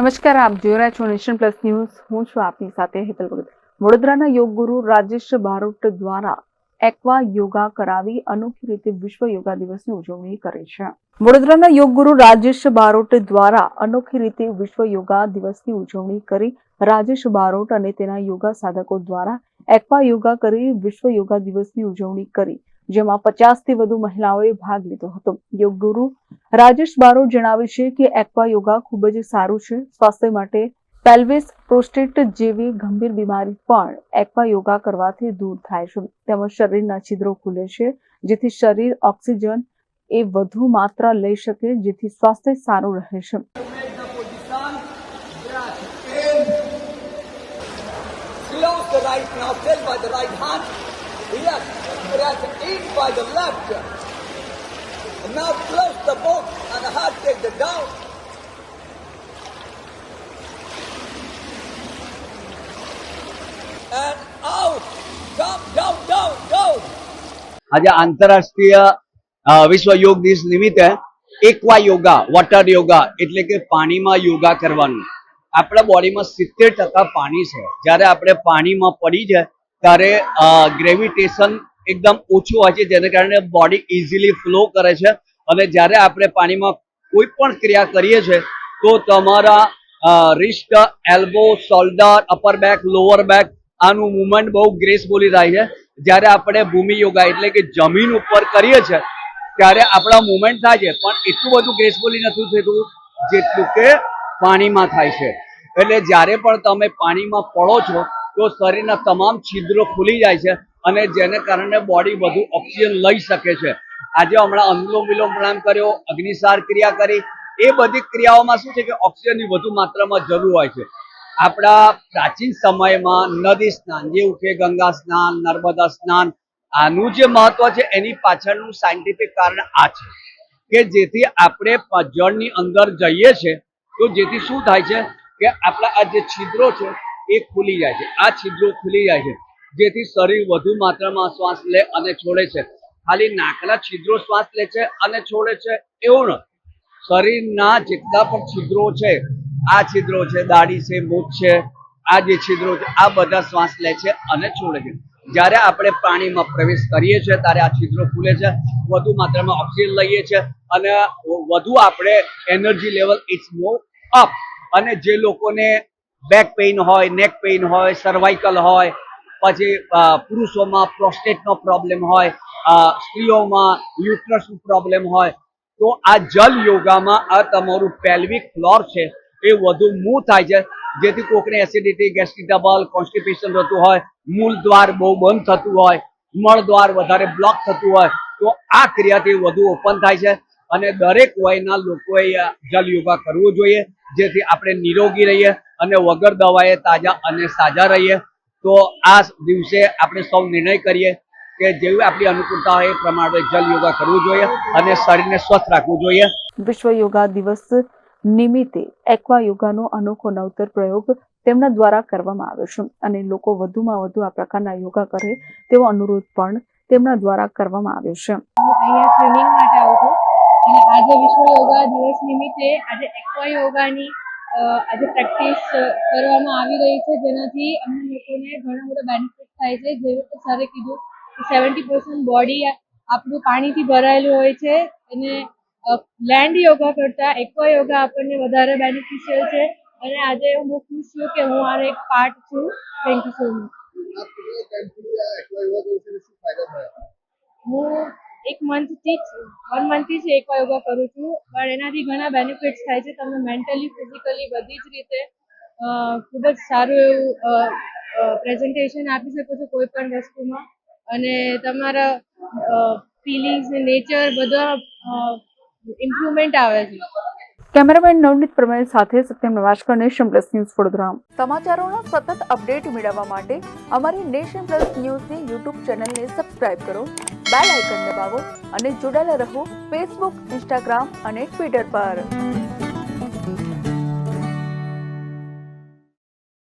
નમસ્કાર, આપ જોઈ રહ્યા છો નેશન પ્લસ ન્યૂઝ. હું છું આપની સાથે હેતલ ભગત. વડોદરાના યોગ ગુરુ રાજેશ બારોટ દ્વારા એક્વા યોગા કરાવી અનોખી રીતે વિશ્વ યોગા દિવસની ઉજવણી કરી છે. વડોદરાના યોગ ગુરુ રાજેશ બારોટ દ્વારા અનોખી રીતે વિશ્વ યોગા દિવસની ઉજવણી કરી. રાજેશ બારોટ અને તેના યોગા સાધકો દ્વારા એક્વા યોગા કરી વિશ્વ યોગા દિવસની ઉજવણી કરી, જેમાં 50થી વધુ મહિલાઓએ ભાગ લીધો હતો. યોગ ગુરુ રાજેશ બારોટ જણાવે છે કે એક્વા યોગા ખૂબ જ સારું છે સ્વાસ્થ્ય માટે. પેલ્વિસ પ્રોસ્ટેટ જેવી ગંભીર બીમારી પણ એક્વા યોગા કરવાથી દૂર થાય છે. તેમજ શરીરના છિદ્રો ખુલે છે, જેથી શરીર ઓક્સિજન એ વધુ માત્રા લઈ શકે, જેથી સ્વાસ્થ્ય સારું રહે છે. Close the right nostril by the right hand. Yes, breath in by the left. And now close the book and the heart take the down. And out. Jump, down, down, down. આજે આંતરરાષ્ટ્રીય વિશ્વ યોગ દિવસ નિમિત્તે aqua yoga, water yoga એટલે કે પાણીમાં યોગા કરવાનું. આપણા બોડીમાં 70% પાણી છે. જ્યારે આપણે પાણીમાં પડી જાય ત્યારે ગ્રેવિટેશન એકદમ ઓછું હોય છે, જેને કારણે બોડી ઇઝીલી ફ્લો કરે છે. અને જ્યારે આપણે પાણીમાં કોઈ પણ ક્રિયા કરીએ છીએ તો તમારા wrist, elbow, shoulder, upper back, lower back આનું મુવમેન્ટ બહુ ગ્રેસફુલી થાય છે. જ્યારે આપણે ભૂમિ યોગા એટલે કે જમીન ઉપર કરીએ છીએ ત્યારે આપણા મુવમેન્ટ થાય છે, પણ એટલું બધું ગ્રેસફુલી નથી થતું જેટલું કે પાણીમાં થાય છે. એટલે જ્યારે પણ તમે પાણીમાં પડો છો તો શરીરના તમામ છિદ્રો ખુલી જાય છે અને જેને કારણે બોડી વધુ ઓક્સિજન લઈ શકે છે. આજે હમણાં અનુલોમ વિલોમ પ્રાણાયામ કર્યો, અગ્નિસાર ક્રિયા કરી, એ બધી ક્રિયાઓમાં શું છે કે ઓક્સિજનની વધુ માત્રામાં જરૂર હોય છે. આપણા પ્રાચીન સમયમાં નદી સ્નાન જેવું કે ગંગા સ્નાન, નર્મદા સ્નાન, આનું જે મહત્વ છે એની પાછળનું સાયન્ટિફિક કારણ આ છે કે જેથી આપણે જળની અંદર જઈએ છીએ તો જેથી શું થાય છે કે આપણા આ જે છિદ્રો છે એ ખુલી જાય છે. આ છિદ્રો ખુલી જાય છે જેથી શરીર વધુ માત્રામાં શ્વાસ લે અને છોડે છે. ખાલી નાકના છિદ્રો શ્વાસ લે છે અને છોડે છે એવું નથી. શરીરના જેટલા પણ છિદ્રો છે, આ છિદ્રો છે, દાઢી છે, મૂછ છે, આ જે છિદ્રો છે આ બધા શ્વાસ લે છે અને છોડે છે. જ્યારે આપણે પાણીમાં પ્રવેશ કરીએ છીએ ત્યારે આ છિદ્રો ખુલે છે, વધુ માત્રામાં ઓક્સિજન લઈએ છીએ અને વધુ આપણે energy level it's move up. અને જે લોકોને બેક પેઇન હોય, નેક પેઇન હોય, સર્વાઇકલ હોય, પછી પુરુષોમાં પ્રોસ્ટેટનો પ્રોબ્લેમ હોય, સ્ત્રીઓમાં યુટ્રસનો પ્રોબ્લેમ હોય, તો આ જલ યોગામાં આ તમારું પેલ્વિક ફ્લોર છે એ વધુ મૂવ થાય છે, જેથી કોકને એસિડિટી, ગેસ્ટ્રિક ટ્રબલ, કોન્સ્ટિપેશન થતું હોય, મૂળ દ્વાર બહુ બંધ થતું હોય, મળ દ્વાર વધારે બ્લોક થતું હોય તો આ ક્રિયાથી વધુ ઓપન થાય છે. અને દરેક વયના લોકોએ જલ યોગા કરવું જોઈએ, જેથી આપણે નિરોગી રહીએ અને વગર દવાએ તાજા અને સાજા રહીએ. તો આ દિવસે આપણે સૌ નિર્ણય કરીએ કે જેવી આપણી અનુકૂળતા હોય એ પ્રમાણે જલ યોગા કરવું જોઈએ અને શરીરને સ્વસ્થ રાખવું જોઈએ. વિશ્વ યોગા દિવસ નિમિત્તે એક્વા યોગાનો અનોખો નવતર પ્રયોગ તેમના દ્વારા કરવામાં આવ્યો છે અને લોકો વધુમાં વધુ આ પ્રકારના યોગા કરે તેવો અનુરોધ પણ તેમના દ્વારા કરવામાં આવ્યો છે. હું અહીંયા સ્વિમિંગ માટે આવું છું અને આજે વિશ્વ યોગા દિવસ નિમિત્તે આજે એક્વા યોગાની આજે પ્રેક્ટિસ કરવામાં આવી રહી છે, જેનાથી અમને લોકોને ઘણા બધા બેનિફિટ થાય છે. જેવી રીતે સરે કીધું કે 70% બોડી આપણું પાણીથી ભરાયેલું હોય છે અને લેન્ડ યોગા કરતાં એક્વા યોગા આપણને વધારે બેનિફિશિયલ છે અને આજે હું ખુશ છું કે હું આનો એક પાર્ટ છું. Thank you so much. હું 1 મંથથી જ એક્વા યોગા કરું છું, પણ એનાથી ઘણા બેનિફિટ્સ થાય છે. તમે મેન્ટલી, ફિઝિકલી બધી જ રીતે ખૂબ જ સારું એવું પ્રેઝન્ટેશન આપી શકો છો કોઈ પણ વસ્તુમાં અને તમારા ફિલિંગ્સ ને નેચર બધા ઇમ્પ્રુવમેન્ટ આવે છે. કેમેરામેન નવનીત પ્રમેય સાથે સત્યમ નવાશકર, નેશન પ્લસ ન્યૂઝ, વડોદરા. સમાચારોના સતત અપડેટ મેળવવા માટે અમારી નેશન પ્લસ ન્યૂઝની યુટ્યુબ ચેનલને સબસ્ક્રાઇબ કરો, બેલ આઇકન દબાવો અને જોડાયેલા રહો ફેસબુક, ઇન્સ્ટાગ્રામ અને ટ્વિટર પર.